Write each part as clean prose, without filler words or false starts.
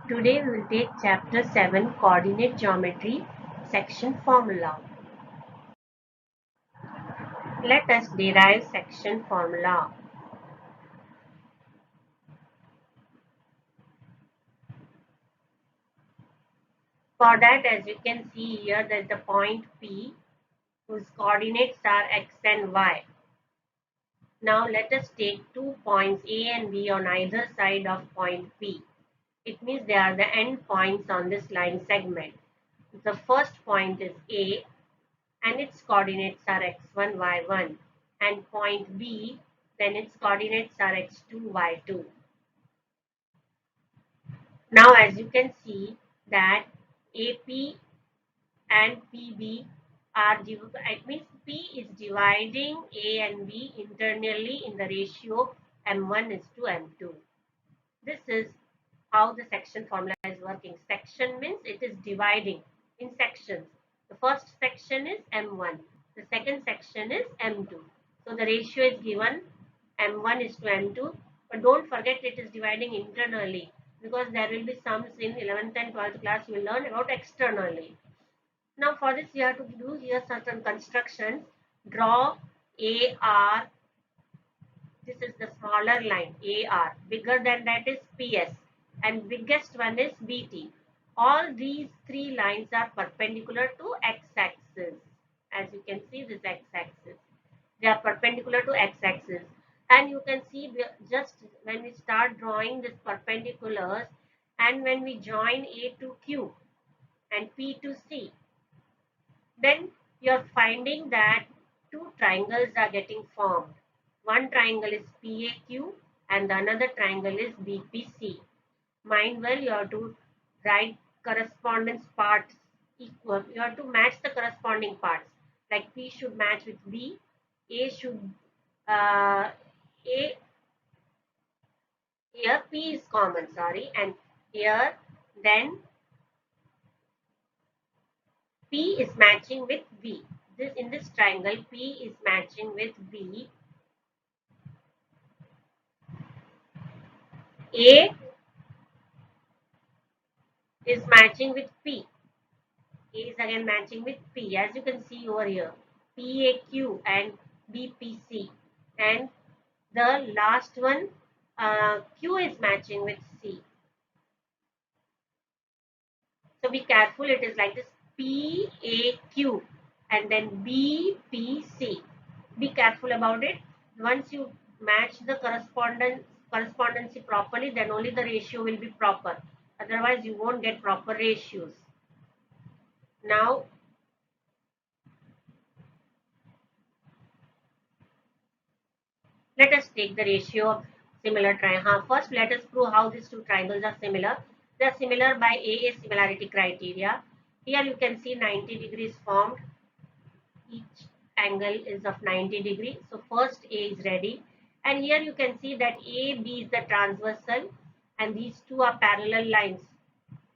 Today we will take chapter 7 coordinate geometry section formula. Let us derive section formula. For that, as you can see here, there is the point P whose coordinates are x and y. Now let us take 2 points A and B on either side of point P. It means they are the end points on this line segment. The first point is A and its coordinates are x1, y1, and point B, then its coordinates are x2, y2. Now as you can see that AP and PB are, it means P is dividing A and B internally in the ratio M1 is to M2. This is how the section formula is working. Section means it is dividing in sections. The first section is M1. The second section is M2. So the ratio is given M1 is to M2. But don't forget it is dividing internally because there will be sums in 11th and 12th class you will learn about externally. Now for this you have to do here certain constructions. Draw AR. This is the smaller line AR. Bigger than that is PS. And biggest one is BT. All these three lines are perpendicular to x-axis. As you can see this x-axis. They are perpendicular to x-axis. And you can see just when we start drawing this perpendiculars and when we join A to Q and P to C, then you are finding that two triangles are getting formed. One triangle is PAQ and the another triangle is BPC. Mind well, you have to write correspondence parts equal. You have to match the corresponding parts. Like P should match with B, A should A here P is common, sorry, and here then P is matching with B. This in this triangle P is matching with B. A is matching with P. A is again matching with P. As you can see over here, PAQ and BPC. And the last one, Q is matching with C. So be careful, it is like this PAQ and then BPC. Be careful about it. Once you match the correspondency properly, then only the ratio will be proper. Otherwise, you won't get proper ratios. Now, let us take the ratio of similar triangles. First, let us prove how these two triangles are similar. They are similar by AA similarity criteria. Here you can see 90 degrees formed. Each angle is of 90 degrees. So first A is ready. And here you can see that AB is the transversal and these two are parallel lines.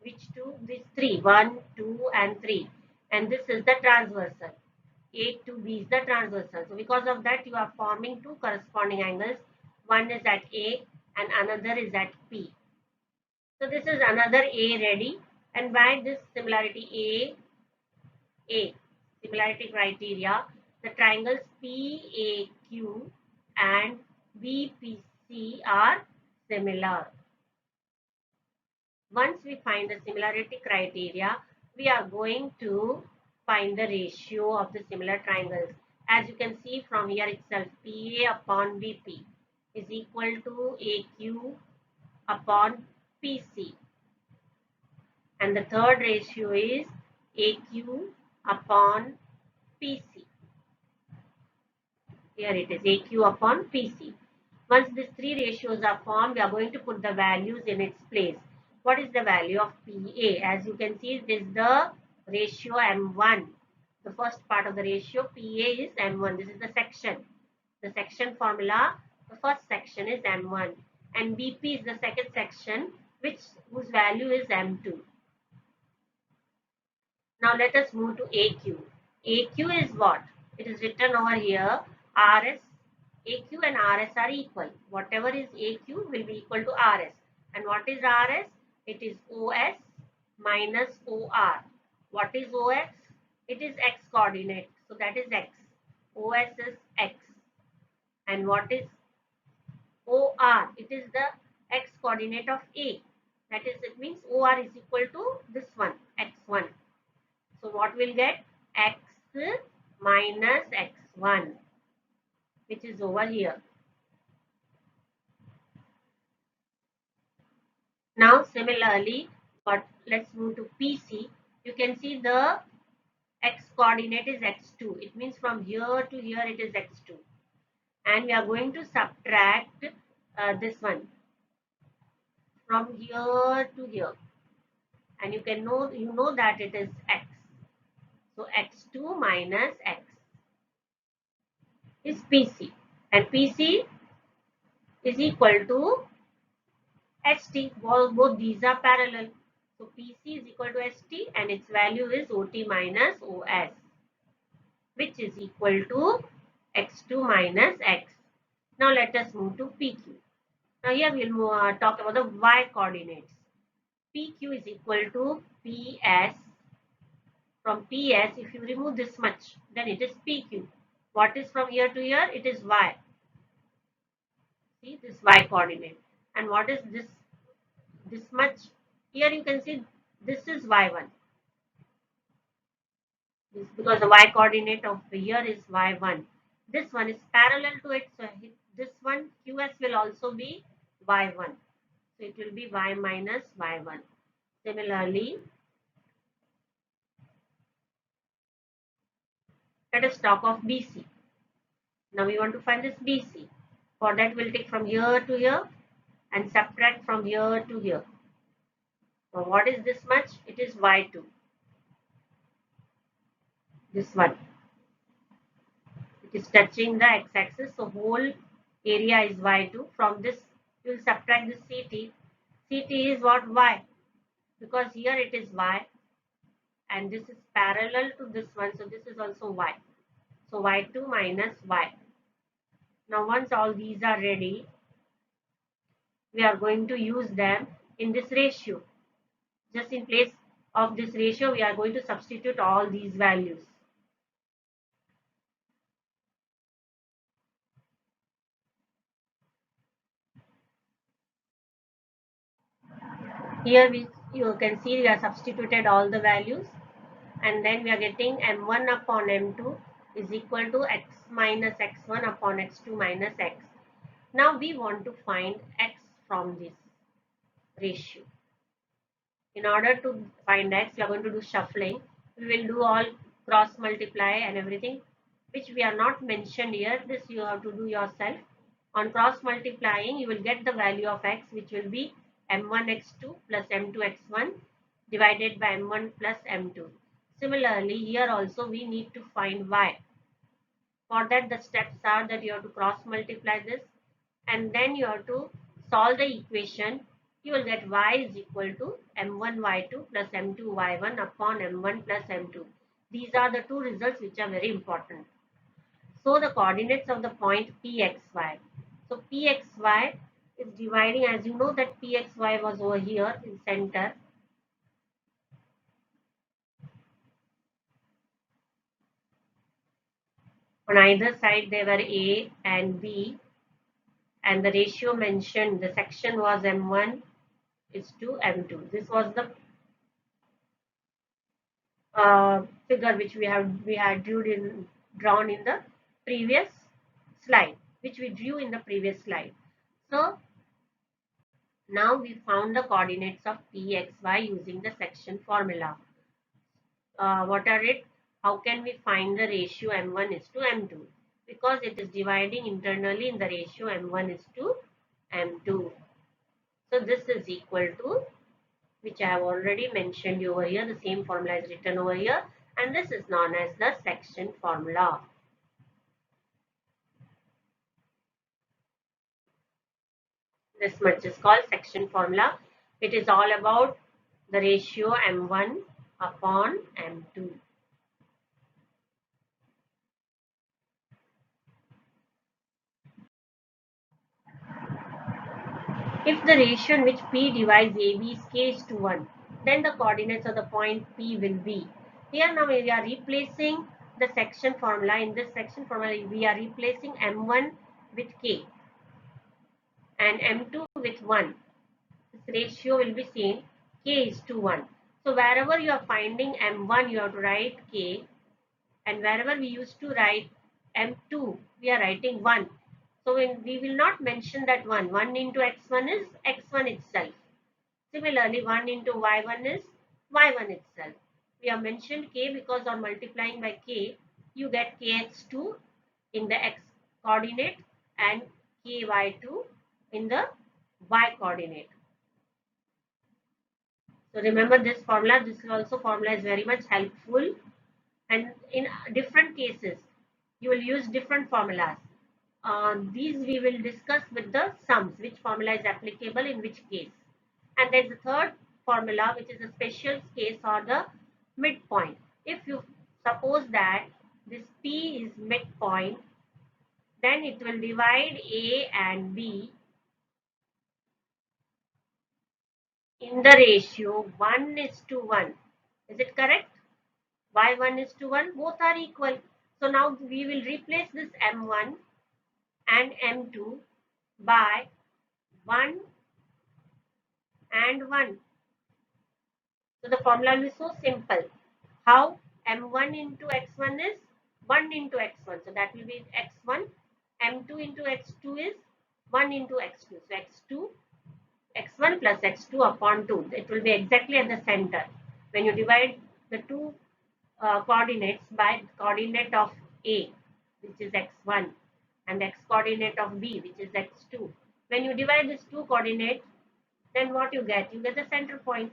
Which two? These three. 1, 2 and 3. And this is the transversal. A to B is the transversal. So because of that you are forming two corresponding angles. One is at A and another is at P. So this is another A ready. And by this similarity A similarity criteria, the triangles PAQ and BPC are similar. Once we find the similarity criteria, we are going to find the ratio of the similar triangles. As you can see from here itself, PA upon BP is equal to AQ upon PC. And the third ratio is AQ upon PC. Here it is AQ upon PC. Once these three ratios are formed, we are going to put the values in its place. What is the value of PA? As you can see, this is the ratio M1. The first part of the ratio PA is M1. This is the section. The section formula, the first section is M1. And BP is the second section, whose value is M2. Now let us move to AQ. AQ is what? It is written over here, RS. AQ and RS are equal. Whatever is AQ will be equal to RS. And what is RS? It is OS minus OR. What is OS? It is X coordinate. So that is X. OS is X. And what is OR? It is the X coordinate of A. That is, it means OR is equal to this one, X1. So what we'll get? X minus X1, which is over here. Now similarly, but let's move to PC. You can see the X coordinate is X2. It means from here to here it is X2. And we are going to subtract this one from here to here. And you know that it is X. So X2 minus X is PC. And PC is equal to ST. Both these are parallel. So PC is equal to ST and its value is OT minus OS, which is equal to X2 minus X. Now let us move to PQ. Now here we'll talk about the Y coordinates. PQ is equal to PS. From PS, if you remove this much, then it is PQ. What is from here to here? It is Y. See this Y coordinate. And what is this much? Here you can see this is Y1. This, because the Y coordinate of here is Y1. This one is parallel to it. So this one QS will also be Y1. So it will be Y minus Y1. Similarly, let us talk of BC. Now we want to find this BC. For that, we'll take from here to here and subtract from here to here. Now what is this much? It is Y2. This one. It is touching the x-axis. So whole area is Y2. From this, you will subtract this CT. CT is what? Y. Because here it is Y. And this is parallel to this one. So this is also Y. So Y2 minus Y. Now once all these are ready, we are going to use them in this ratio. Just in place of this ratio, we are going to substitute all these values. Here you can see we have substituted all the values, and then we are getting m1 upon m2 is equal to x minus x1 upon x2 minus x. Now we want to find x from this ratio. In order to find x, we are going to do shuffling. We will do all cross multiply and everything, which we are not mentioned here. This you have to do yourself. On cross multiplying, you will get the value of x, which will be m1 x2 plus m2 x1 divided by m1 plus m2. Similarly, here also we need to find y. For that, the steps are that you have to cross multiply this, and then you have to solve the equation. You will get y is equal to m1 y2 plus m2 y1 upon m1 plus m2. These are the two results which are very important. So the coordinates of the point pxy. So pxy is dividing, as you know that pxy was over here in center. On either side there were a and b, and the ratio mentioned, the section was m1 is to m2. This was the figure which we had drawn in the previous slide, which we drew in the previous slide. So now we found the coordinates of pxy using the section formula. What are it? How can we find the ratio m1 is to m2? Because it is dividing internally in the ratio m1 is to m2. So this is equal to, which I have already mentioned over here, the same formula is written over here, and this is known as the section formula. This much is called section formula. It is all about the ratio m1 upon m2. If the ratio in which P divides AB is k is to 1, then the coordinates of the point P will be. Here now we are replacing the section formula. In this section formula, we are replacing M1 with K and M2 with 1. This ratio will be same, K is to 1. So wherever you are finding M1, you have to write K, and wherever we used to write M2, we are writing 1. So when we will not mention that 1 into x1 is x1 itself. Similarly, 1 into y1 is y1 itself. We have mentioned k because on multiplying by k, you get kx2 in the x coordinate and ky2 in the y coordinate. So remember this formula. This also formula is very much helpful, and in different cases, you will use different formulas. These we will discuss with the sums, which formula is applicable in which case. And there's a third formula, which is a special case or the midpoint. If you suppose that this P is midpoint, then it will divide A and B in the ratio 1 is to 1. Is it correct? Y1 is to 1, both are equal. So now we will replace this M1 and M2 by 1 and 1. So the formula will be so simple. How? M1 into x1 is 1 into x1. So that will be x1. M2 into x2 is 1 into x2. So x2, x1 plus x2 upon 2. It will be exactly at the center. When you divide the two coordinates by the coordinate of A, which is x1, and the x coordinate of B, which is x2. When you divide these two coordinates, then what you get? You get the center point.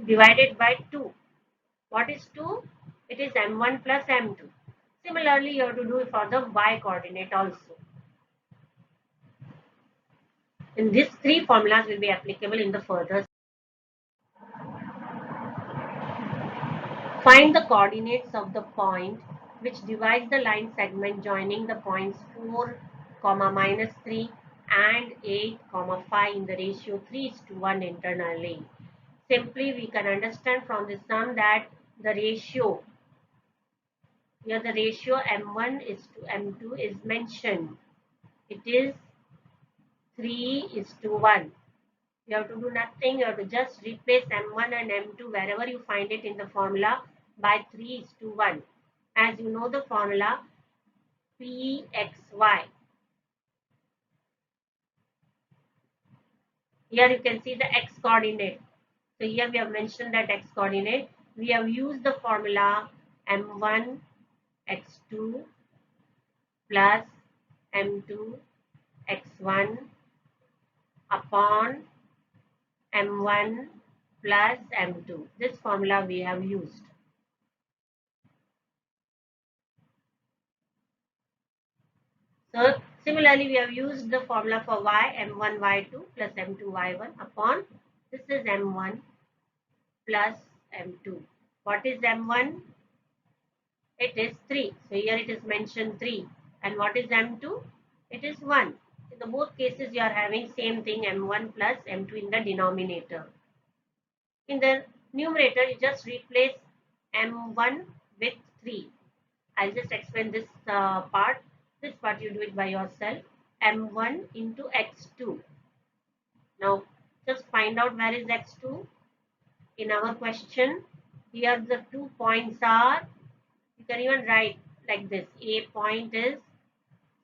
Divided by 2. What is 2? It is m1 plus m2. Similarly, you have to do it for the y coordinate also. And these three formulas will be applicable in the further. Find the coordinates of the point which divides the line segment joining the points 4, minus 3 and 8, 5 in the ratio 3 is to 1 internally. Simply, we can understand from this sum that the ratio, here the ratio m1 is to m2 is mentioned. It is 3 is to 1. You have to do nothing. You have to just replace m1 and m2 wherever you find it in the formula by 3 is to 1. As you know the formula pxy. Here you can see the x coordinate. So here we have mentioned that x coordinate. We have used the formula m1 x2 plus m2 x1 upon m1 plus m2. This formula we have used. So similarly, we have used the formula for y, m1 y2 plus m2 y1 upon, this is m1 plus m2. What is m1? It is 3. So here it is mentioned 3. And what is m2? It is 1. In the both cases, you are having same thing, m1 plus m2 in the denominator. In the numerator, you just replace m1 with 3. I'll just explain this part. This part you do it by yourself. M1 into x2. Now, just find out where is x2 in our question. Here the 2 points are, you can even write like this. A point is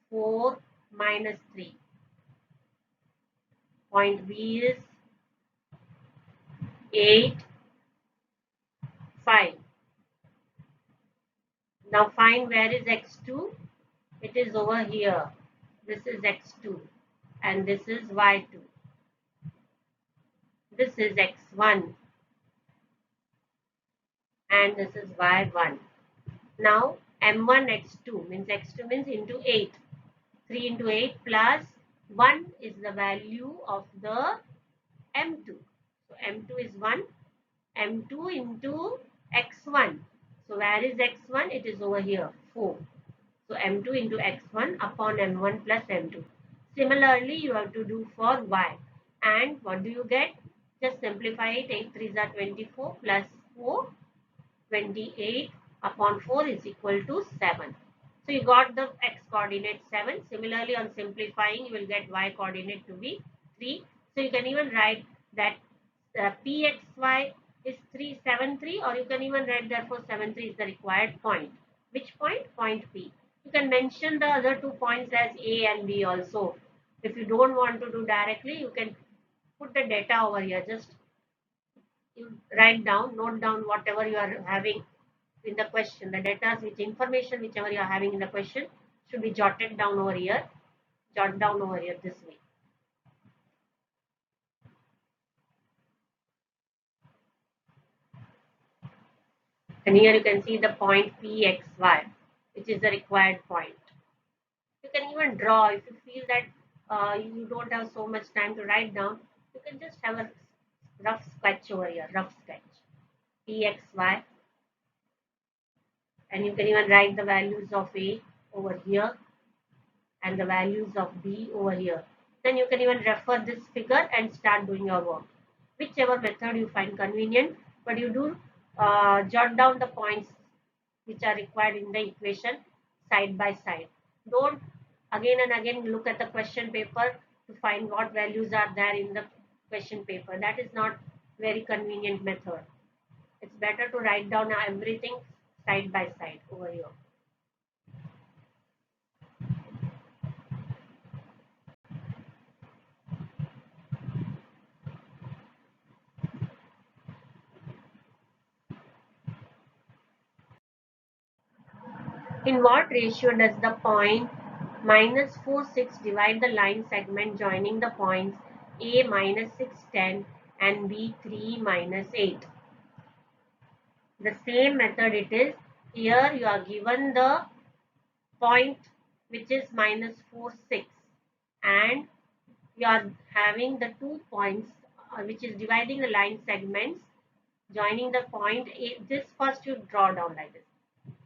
4 minus 3. Point B is 8, 5. Now find where is x2. It is over here. This is x2 and this is y2. This is x1 and this is y1. Now m1 x2 means x2 means into 8. 3 into 8 plus 1 is the value of the m2. So m2 is 1. m2 into x1. So where is x1? It is over here, 4. So m2 into x1 upon m1 plus m2. Similarly, you have to do for y. And what do you get? Just simplify it. 8 3s are 24 plus 4, 28 upon 4 is equal to 7. So you got the x coordinate 7. Similarly, on simplifying, you will get y coordinate to be 3. So you can even write that pxy is 373, or you can even write therefore 73 is the required point. Which point? Point P. You can mention the other 2 points as A and B also. If you don't want to do directly, you can put the data over here. Just you write down, note down whatever you are having in the question. The data, which information, whichever you are having in the question, should be jotted down over here. Jot down over here this way. And here you can see the point PXY, which is the required point. You can even draw if you feel that you don't have so much time to write down. You can just have a rough sketch over here, rough sketch. PXY, and you can even write the values of A over here and the values of B over here. Then you can even refer this figure and start doing your work. Whichever method you find convenient, but you do jot down the points which are required in the equation side by side. Don't again and again look at the question paper to find what values are there in the question paper. That is not very convenient method. It's better to write down everything side by side over here. In what ratio does the point minus 4 6 divide the line segment joining the points A minus 6 10 and B 3 minus 8? The same method it is. Here you are given the point which is minus 4 6, and you are having the 2 points which is dividing the line segments joining the point A. This first you draw down like this.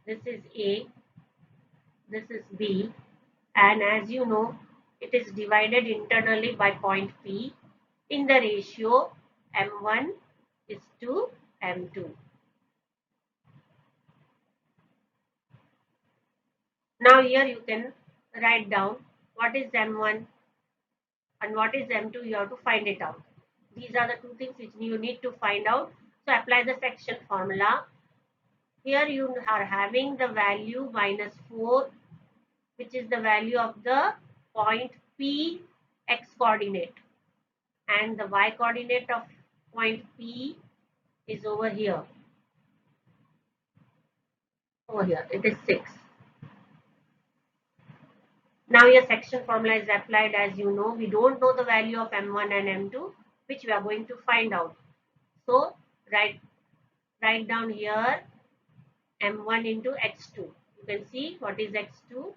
This is A, this is B, and as you know, it is divided internally by point P in the ratio M1 is to M2. Now here you can write down what is M1 and what is M2. You have to find it out. These are the two things which you need to find out. So apply the section formula. Here you are having the value minus 4, which is the value of the point P x coordinate, and the y coordinate of point P is over here. Over here, it is 6. Now your section formula is applied. As you know, we don't know the value of M1 and M2, which we are going to find out. So write down here M1 into X2. You can see what is X2.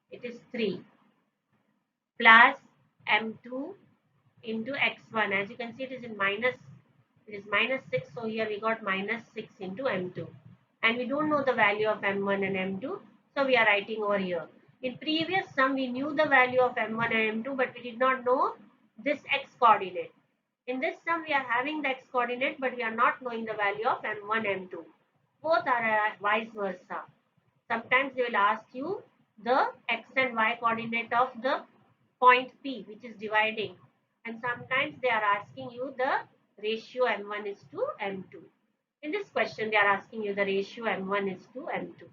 It is 3 plus M2 into X1. As you can see, it is in minus. It is minus 6. So here we got minus 6 into M2. And we don't know the value of M1 and M2. So we are writing over here. In previous sum, we knew the value of M1 and M2, but we did not know this X coordinate. In this sum, we are having the X coordinate, but we are not knowing the value of M1, M2. Both are vice versa. Sometimes they will ask you the X and Y coordinate of the point P, which is dividing. And sometimes they are asking you the ratio M1 is to M2. In this question, they are asking you the ratio M1 is to M2.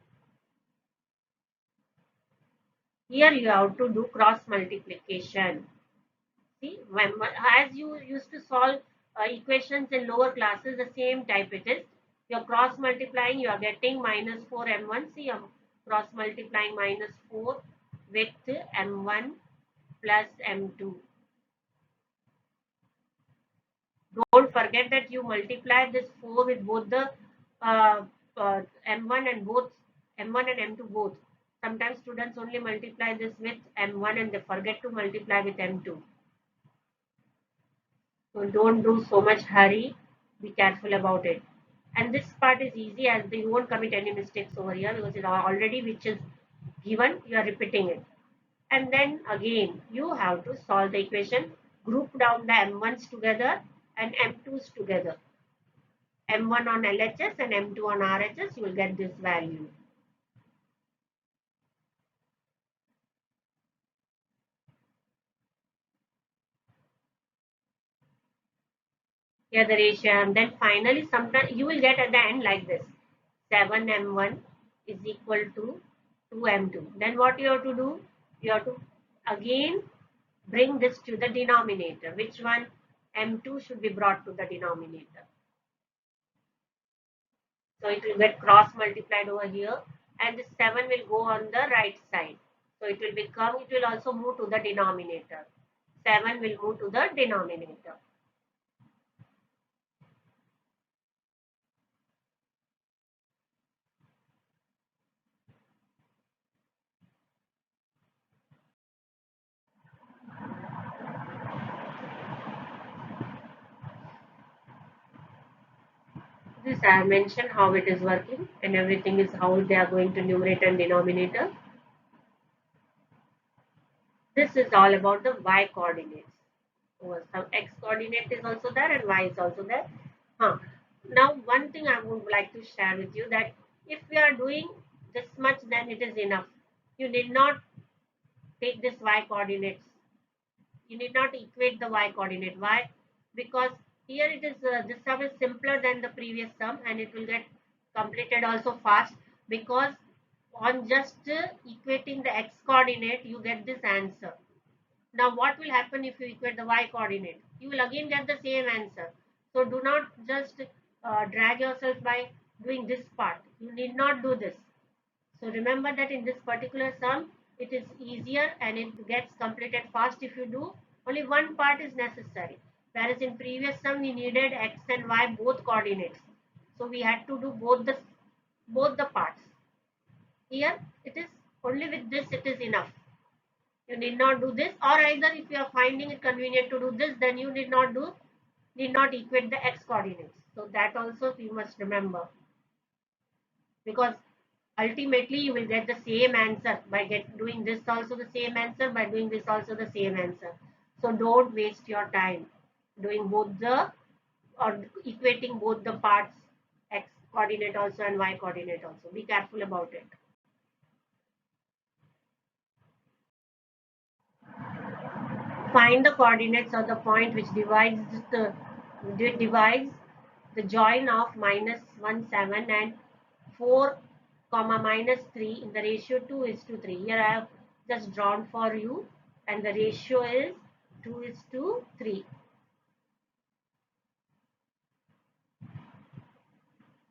Here you have to do cross multiplication. See, as you used to solve equations in lower classes, the same type it is. You're cross multiplying, you are getting minus 4 M1. See, you're cross multiplying minus 4 with M1 plus M2. Don't forget that you multiply this 4 with both the M1 and both M1 and M2 both. Sometimes students only multiply this with M1 and they forget to multiply with M2. So don't do so much hurry. Be careful about it. And this part is easy as they won't commit any mistakes over here because it already which is given, you are repeating it. And then again, you have to solve the equation, group down the M1s together and M2s together. M1 on LHS and M2 on RHS, you will get this value. Here the ratio, and then finally sometimes you will get at the end like this: 7m1 is equal to 2m2. Then what you have to do? You have to again bring this to the denominator. Which one? M2 should be brought to the denominator. So it will get cross multiplied over here, and this 7 will go on the right side. So it will become, it will also move to the denominator. 7 will move to the denominator. This I have mentioned how it is working, and everything is how they are going to numerator and denominator. This is all about the y coordinates. So some x coordinate is also there and y is also there. Now one thing I would like to share with you, that if we are doing this much, then it is enough. You need not take this y coordinates. You need not equate the y coordinate. Why? Because here it is, this sum is simpler than the previous sum, and it will get completed also fast, because on just equating the x coordinate you get this answer. Now what will happen if you equate the y coordinate? You will again get the same answer. So do not just drag yourself by doing this part. You need not do this. So remember that in this particular sum, it is easier and it gets completed fast if you do. Only one part is necessary. Whereas in previous sum, we needed x and y both coordinates. So we had to do both the parts. Here it is only with this it is enough. You need not do this, or either if you are finding it convenient to do this, then you need not equate the x coordinates. So that also you must remember, because ultimately you will get the same answer by doing this also the same answer, by doing this also the same answer. So don't waste your time doing both the, or equating both the parts, x coordinate also and y coordinate also. Be careful about it. Find the coordinates of the point which divides the join of minus 1 7 and 4 comma minus 3 in the ratio 2 is to 3. Here I have just drawn for you, and the ratio is 2 is to 3.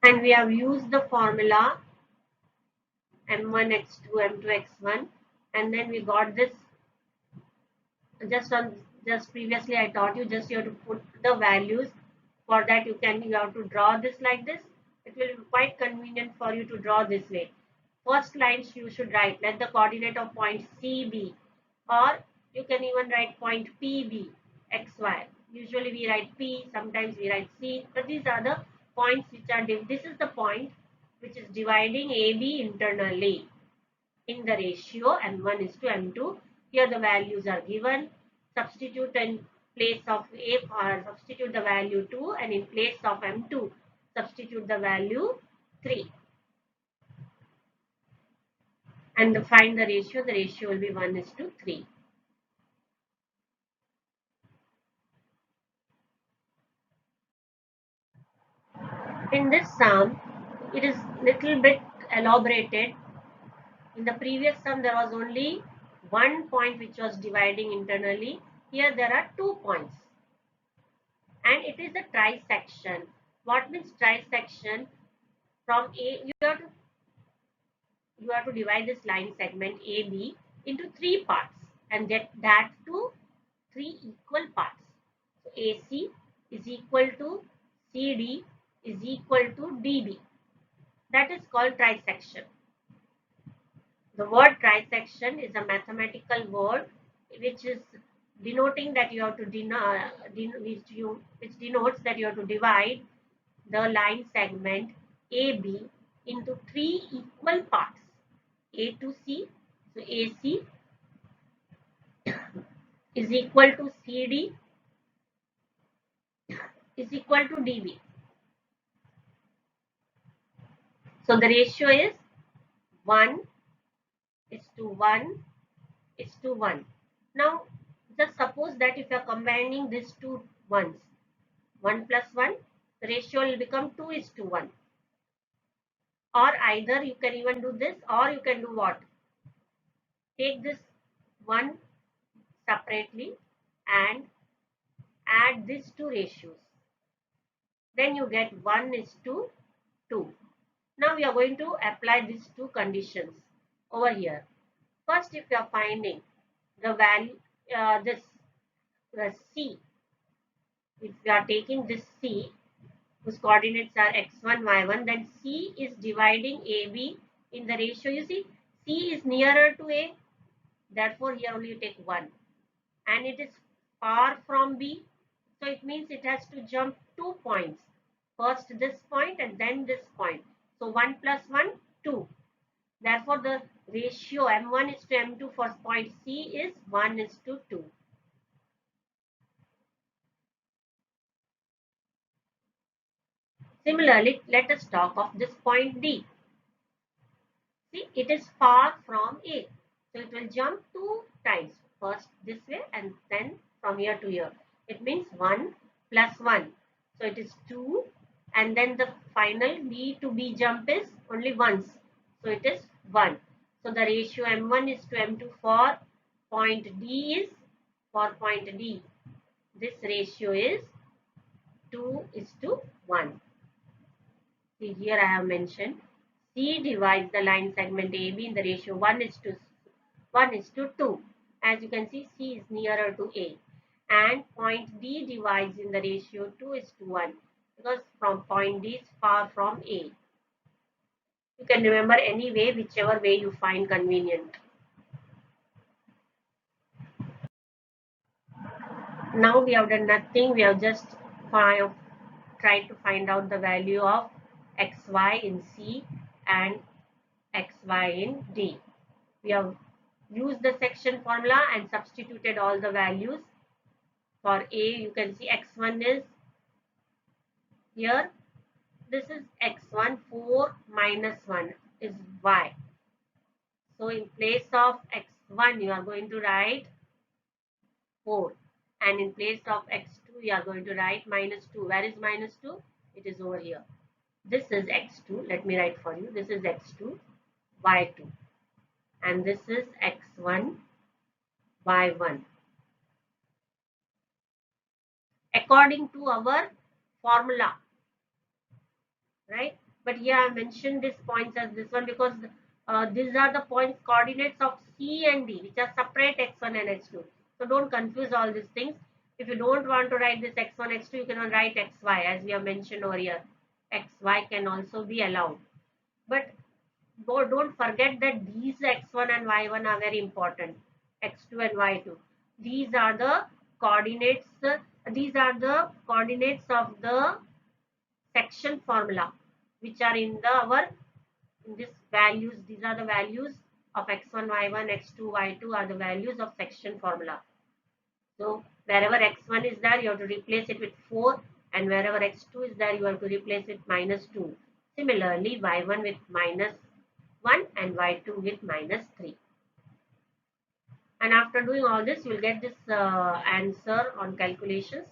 And we have used the formula m1 x2 m2 x1, and then we got this just previously I taught you, just you have to put the values. For that you have to draw this like this. It will be quite convenient for you to draw this way. First lines you should write, let the coordinate of point CB, or you can even write point PB XY. Usually we write P, sometimes we write C, but these are the points which are, this is the point which is dividing AB internally in the ratio m1 is to m2. Here the values are given. Substitute in place of a, or substitute the value 2, and in place of m2 substitute the value 3, and find the ratio. The ratio will be 1 is to 3. In this sum, it is little bit elaborated. In the previous sum, there was only one point which was dividing internally. Here there are 2 points, and it is a trisection. What means trisection? From A, you have to divide this line segment AB into 3 parts, and get that to 3 equal parts. So AC is equal to CD is equal to DB. That is called trisection. The word trisection is a mathematical word which is denoting that you have to which denotes that you have to divide the line segment AB into 3 equal parts, A to C. So AC is equal to CD is equal to DB. So the ratio is 1 is to 1 is to 1. Now just suppose that if you are combining these two ones, 1 plus 1, the ratio will become 2 is to 1. Or either you can even do this, or you can do what? Take this one separately and add these two ratios. Then you get 1 is to 2. Now we are going to apply these two conditions over here. First, if you are finding the value, this C, if you are taking this C, whose coordinates are x1, y1, then C is dividing AB in the ratio. You see, C is nearer to A, therefore here only you take 1. And it is far from B, so it means it has to jump 2 points. First this point and then this point. So 1 plus 1, 2. Therefore, the ratio M1 is to M2 for point C is 1 is to 2. Similarly, let us talk of this point D. See, it is far from A. So it will jump 2 times. First this way and then from here to here. It means 1 plus 1. So it is 2, and then the final B to B jump is only once. So it is 1. So the ratio M1 is to M2 for point D is, for point D, this ratio is 2 is to 1. See, here I have mentioned C divides the line segment AB in the ratio 1 is to 2. As you can see, C is nearer to A. And point D divides in the ratio 2 is to 1, because from point D is far from A. You can remember any way, whichever way you find convenient. Now we have done nothing. We have just tried to find out the value of xy in C and xy in D. We have used the section formula and substituted all the values. For A, you can see x1 is here. This is x1, 4 minus 1 is y. So in place of x1, you are going to write 4. And in place of x2, you are going to write minus 2. Where is minus 2? It is over here. This is x2. Let me write for you. This is x2, y2. And this is x1, y1. According to our formula, right? But here I mentioned these points as this one because these are the points coordinates of C and D, which are separate x1 and x2. So don't confuse all these things. If you don't want to write this x1, x2, you cannot write xy as we have mentioned over here. Xy can also be allowed. But don't forget that these x1 and y1 are very important. X2 and y2. These are the coordinates. These are the coordinates of the section formula, which are in this values. These are the values of x1, y1, x2, y2 are the values of section formula. So wherever x1 is there, you have to replace it with 4, and wherever x2 is there, you have to replace it minus 2. Similarly, y1 with minus 1 and y2 with minus 3. And after doing all this, you will get this answer on calculations.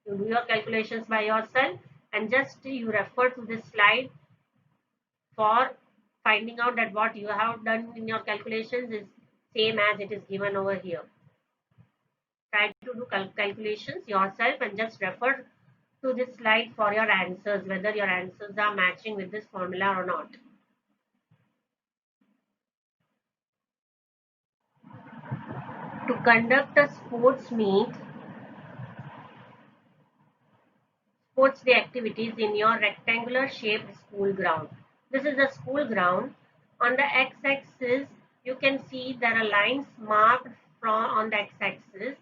You do your calculations by yourself, and just you refer to this slide for finding out that what you have done in your calculations is same as it is given over here. Try to do calculations yourself and just refer to this slide for your answers, whether your answers are matching with this formula or not. To conduct a sports meet, sports day activities in your rectangular shaped school ground. This is the school ground. On the x-axis, you can see there are lines marked on the x-axis.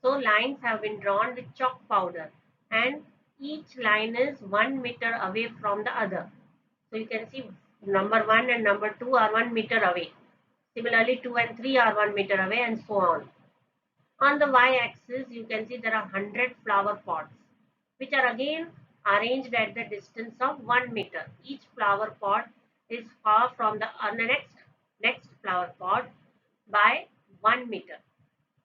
So lines have been drawn with chalk powder, and each line is 1 meter away from the other. So you can see number 1 and number 2 are 1 meter away. Similarly, 2 and 3 are 1 meter away, and so on. On the y-axis, you can see there are 100 flower pots, which are again arranged at the distance of 1 meter. Each flower pot is far from the next flower pot by 1 meter.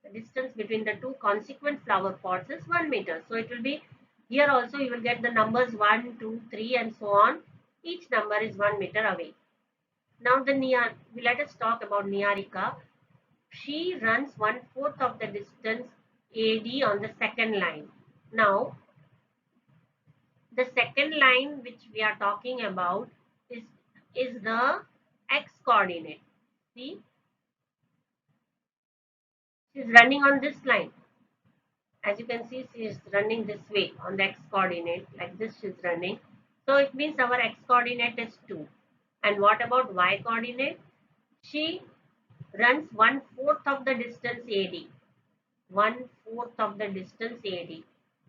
The distance between the two consequent flower pots is 1 meter. So it will be here also you will get the numbers 1, 2, 3 and so on. Each number is 1 meter away. Now let us talk about Niharika. She runs 1/4 of the distance AD on the second line. Now, the second line which we are talking about is the x coordinate. See, she's running on this line. As you can see, she is running this way on the x coordinate. Like this, she's running. So it means our x coordinate is 2. And what about y coordinate? She runs 1/4 of the distance AD. 1/4 of the distance AD.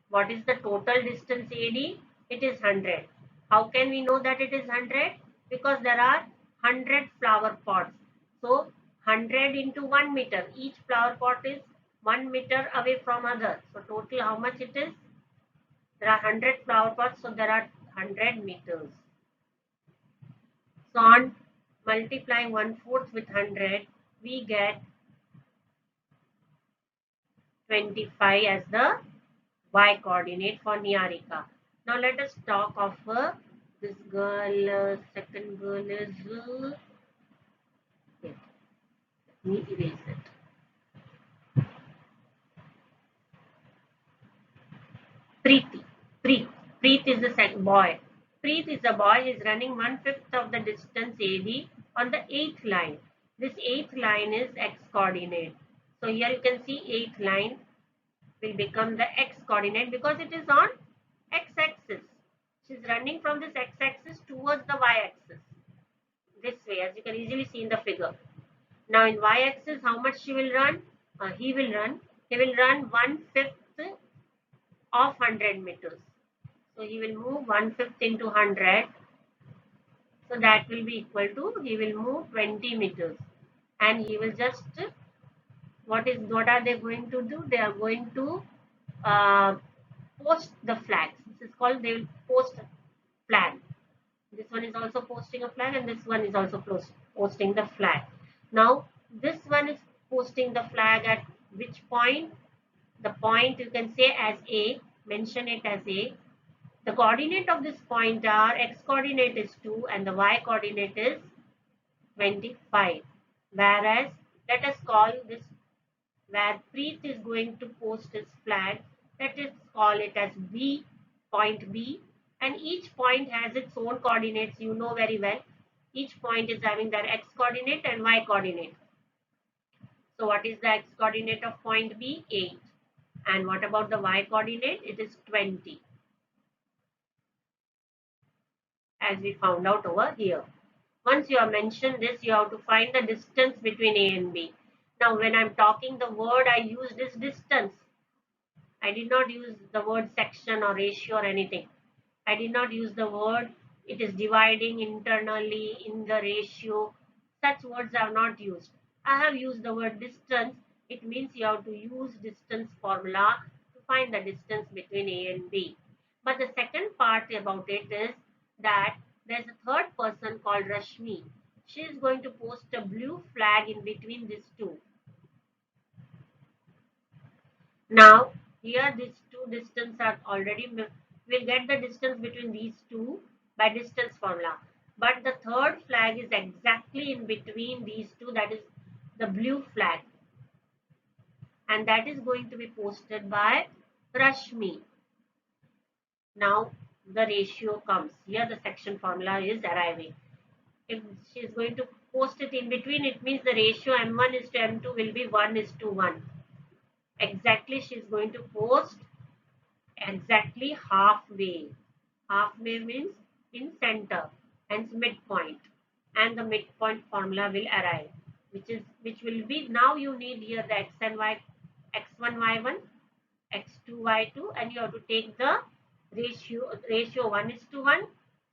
What is the total distance AD? It is 100. How can we know that it is 100? Because there are 100 flower pots. So 100 into 1 meter. Each flower pot is 1 meter away from other. So total how much it is? There are 100 flower pots. So there are 100 meters. So on multiplying 1/4 with 100, we get 25 as the y coordinate for Niharika. Now let us talk of this girl. Second girl is let me erase it. Preeti. Preet. Preet is the second boy. Preet is a boy. He is running 1/5 of the distance AD on the eighth line. This eighth line is x coordinate. So here you can see eighth line will become the x coordinate because it is on x-axis. She's running from this x-axis towards the y-axis. This way, as you can easily see in the figure. Now in y-axis, how much she will run? He will run. He will run 1/5 of 100 meters. So he will move 1/5 into 100. So that will be equal to he will move 20 meters, and he will just what are they going to do? They are going to uh, post the flags. This is called they will post flag. This one is also posting a flag and this one is also posting the flag. Now this one is posting the flag at which point? The point you can say as A, mention it as A. The coordinate of this point are x coordinate is 2 and the y coordinate is 25. Whereas let us call this where Preet is going to post his flag, let us call it as B, point B, and each point has its own coordinates, you know very well. Each point is having their x coordinate and y coordinate. So what is the x coordinate of point B? 8. And what about the y coordinate? It is 20. As we found out over here. Once you have mentioned this, you have to find the distance between A and B. Now when I'm talking the word, I use this distance. I did not use the word section or ratio or anything. I did not use the word it is dividing internally in the ratio. Such words I have not used. I have used the word distance. It means you have to use distance formula to find the distance between A and B. But the second part about it is that there's a third person called Rashmi. She is going to post a blue flag in between these two. Now, here these two distance are already, we'll get the distance between these two by distance formula. But the third flag is exactly in between these two, that is the blue flag. And that is going to be posted by Rashmi. Now, the ratio comes. Here the section formula is arriving. If she is going to post it in between, it means the ratio M1 is to M2 will be 1 is to 1. Exactly, she is going to post exactly halfway. Halfway means in center, hence midpoint. And the midpoint formula will arrive, which will be now you need here the x and y, x1 y1, x2 y2, and you have to take the ratio 1 is to 1.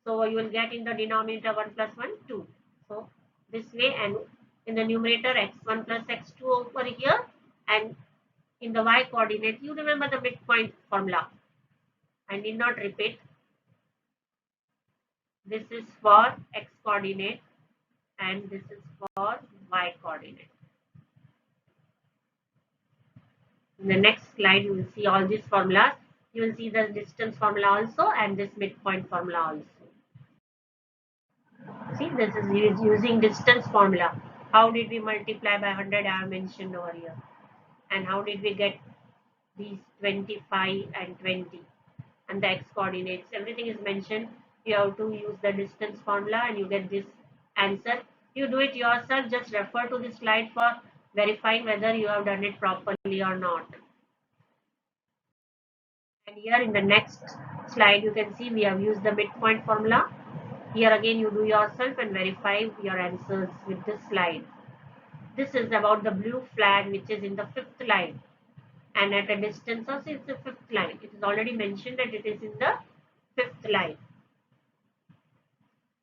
So you will get in the denominator 1 plus 1 2. So this way, and in the numerator x1 plus x2 over here, and In the y coordinate, you remember the midpoint formula. I need not repeat. This is for x coordinate and this is for y coordinate. In the next slide, you will see all these formulas. You will see the distance formula also and this midpoint formula also. See, this is using distance formula. How did we multiply by 100? I have mentioned over here. And how did we get these 25 and 20? And the x coordinates, everything is mentioned. You have to use the distance formula and you get this answer. You do it yourself, just refer to the slide for verifying whether you have done it properly or not. And here in the next slide, you can see we have used the midpoint formula. Here again, you do yourself and verify your answers with this slide. This is about the blue flag, which is in the fifth line. And at a distance of, it's the fifth line. It is already mentioned that it is in the fifth line.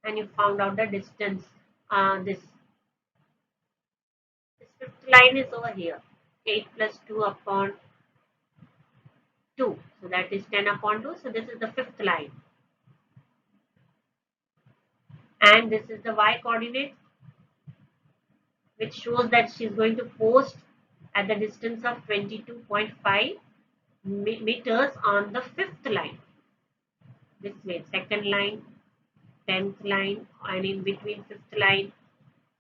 And you found out the distance. This fifth line is over here. 8 plus 2 upon 2. So that is 10 upon 2. So this is the fifth line. And this is the y coordinate, which shows that she is going to post at the distance of 22.5 meters on the fifth line. This way, second line, 10th line, and in between fifth line.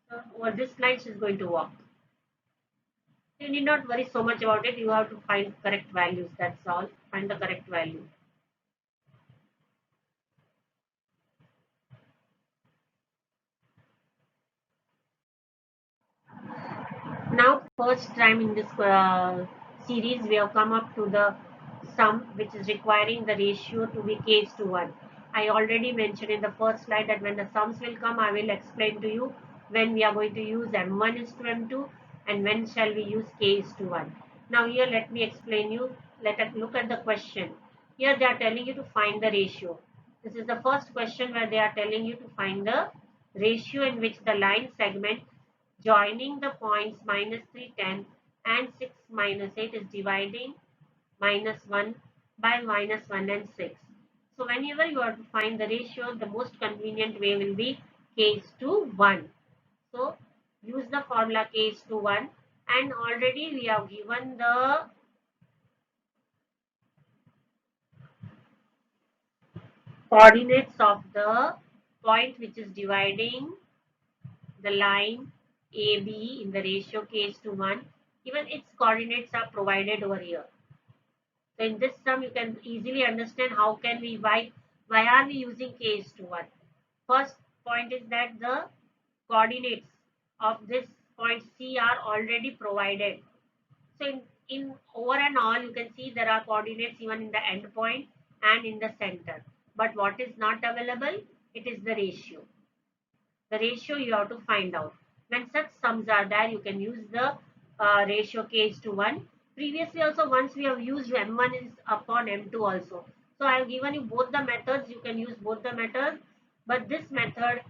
So over this line, she is going to walk. You need not worry so much about it. You have to find correct values. That's all. Find the correct value. Now, first time in this series, we have come up to the sum which is requiring the ratio to be k is to 1. I already mentioned in the first slide that when the sums will come, I will explain to you when we are going to use m1 is to m2 and when shall we use k is to 1. Now here let me explain you. Let us look at the question. Here they are telling you to find the ratio. This is the first question where they are telling you to find the ratio in which the line segment joining the points minus 3, 10 and 6, minus 8 is dividing minus 1 by minus 1 and 6. So whenever you are to find the ratio, the most convenient way will be k is to 1. So use the formula k is to 1 and already we have given the coordinates of the point which is dividing the line AB in the ratio k is to 1. Even its coordinates are provided over here. So in this sum, you can easily understand how can we, why are we using k is to 1. First point is that the coordinates of this point C are already provided. So in over and all, you can see there are coordinates even in the end point and in the center. But what is not available? It is the ratio. The ratio you have to find out. When such sums are there, you can use the ratio k is to 1. Previously also once we have used m1 is upon m2 also. So I have given you both the methods. You can use both the methods. But this method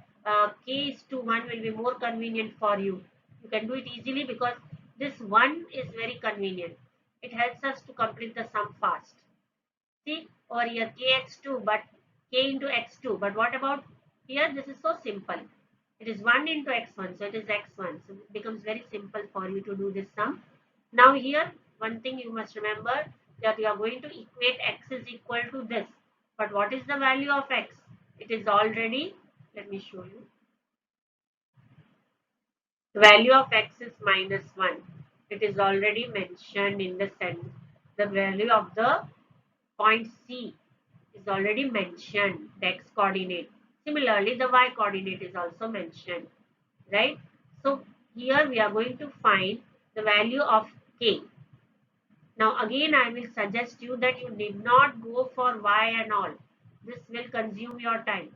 k is to 1 will be more convenient for you. You can do it easily because this 1 is very convenient. It helps us to complete the sum fast. See over here kx2 but k into x2. But what about here? This is so simple. It is 1 into x1, so it is x1. So it becomes very simple for you to do this sum. Now here, one thing you must remember that you are going to equate x is equal to this. But what is the value of x? It is already, let me show you. The value of x is minus 1. It is already mentioned in the sense. The value of the point C is already mentioned, the x coordinate. Similarly, the y coordinate is also mentioned, right? So here we are going to find the value of k. Now again, I will suggest you that you did not go for y and all. This will consume your time.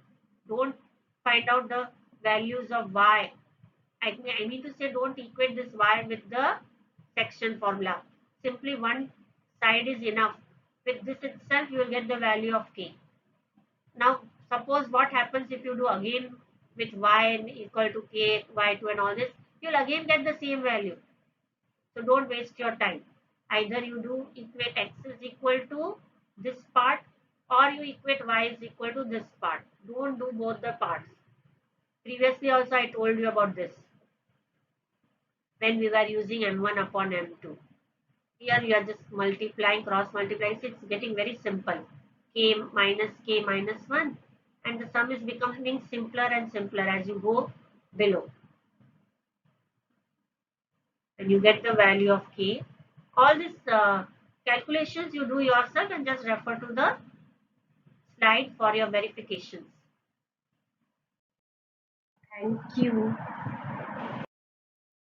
Don't find out the values of y. I mean to say don't equate this y with the section formula. Simply one side is enough. With this itself, you will get the value of k. Now, suppose what happens if you do again with y equal to k, y2 and all this, you'll again get the same value. So don't waste your time. Either you do equate x is equal to this part, or you equate y is equal to this part. Don't do both the parts. Previously also I told you about this when we were using m1 upon m2. Here you are just multiplying, cross multiplying. So it's getting very simple. K minus 1, and the sum is becoming simpler and simpler as you go below. And you get the value of k. All these calculations you do yourself and just refer to the slide for your verifications. Thank you.